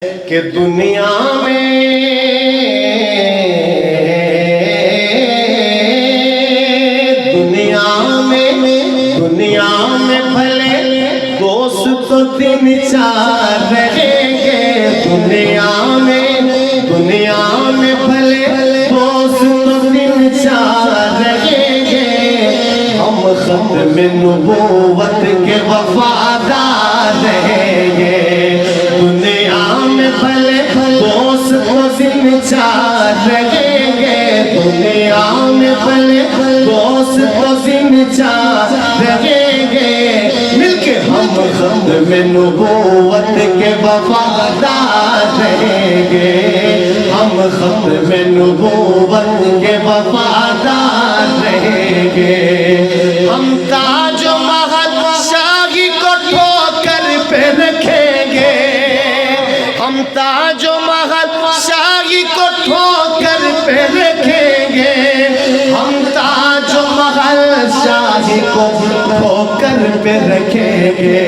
کہ دنیا میں بھلے دوست تو تین چار رہیں گے، دنیا میں بھلے دوست تو تین چار رہیں گے، ہم ختم نبوت کے وفادار رہیں گے، دنیا میں بھلے دوست تو تین چار رہیں گے، دنیا میں بھلے دوست تو تین چار رہیں گے، مل کے ہم ختم نبوت کے وفادار رہیں گے، ہم ختم نبوت کے وفادار رہیں گے، ہم تاج و محل شاہی کو ٹھوکر پہ رکھیں گے، ہم تاج و محل شاہی کو ٹھوکر پہ رکھیں گے، ہم تاج و محل شاہی کو ٹھوکر پہ رکھیں گے،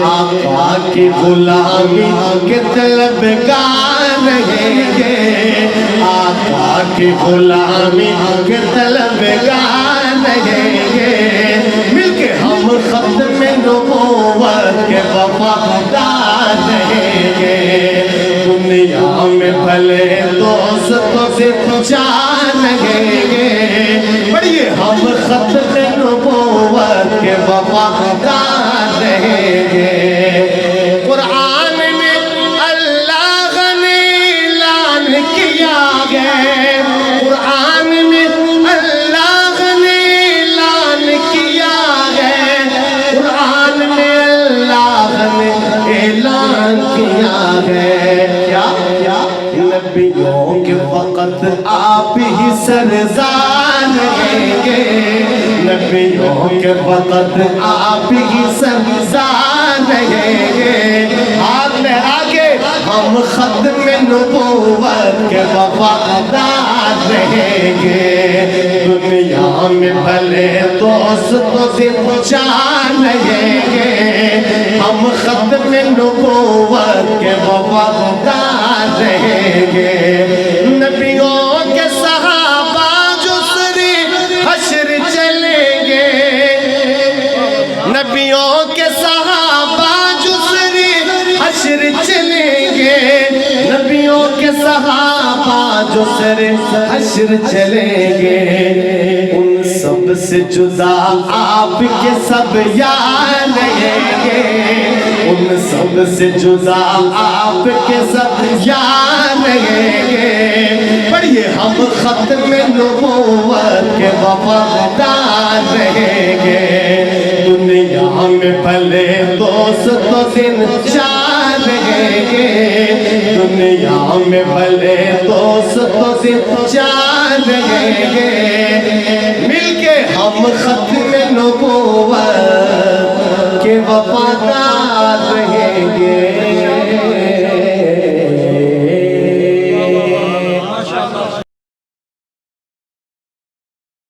آقا کی غلامی کے طلبگار رہیں گے، آقا کی غلامی کے طلبگار رہیں گے، مل کے ہم ختم نبوت کے وفادار رہیں گے، دنیا میں بھلے دوست تو صرف چار رہیں گے، پڑھیے ہم ختم نبوت کے وفادار رہیں گے، قرآن میں اللہ نے اعلان کیا ہے، قرآن میں اللہ نے اعلان کیا ہے، قرآن میں اللہ نے اعلان کیا ہے، کیا نبیوں کے وقت آپ ہی سرزار رہیں گے، نبیوں کے وقت آپ ہی سرزار رہیں گے، ہاتھ لہرا کے ہم ختم نبوت کے وفادار رہیں گے، دنیا میں بھلے دوست تو صرف چار رہیں گے، ہم ختم نبوت کے وفادار رہیں گے، نبیوں کے صحابہ جو سری حشر چلیں گے، نبیوں کے صحابہ جو سری حشر چلیں گے، نبیوں کے صحابہ جو سری حشر چلیں گے، ان سب سے جدا آپ کے سب یار رہیں گے، ان سب سے جدا آپ کے سب یار رہیں گے، پڑھیے ہم ختم نبوت کے وفادار رہیں گے، دنیا میں بھلے دوست تو تین چار رہیں گے، دنیا میں بھلے دوست تو تین چار رہیں گے، مل کے ہم ختم نبوت کے وفادار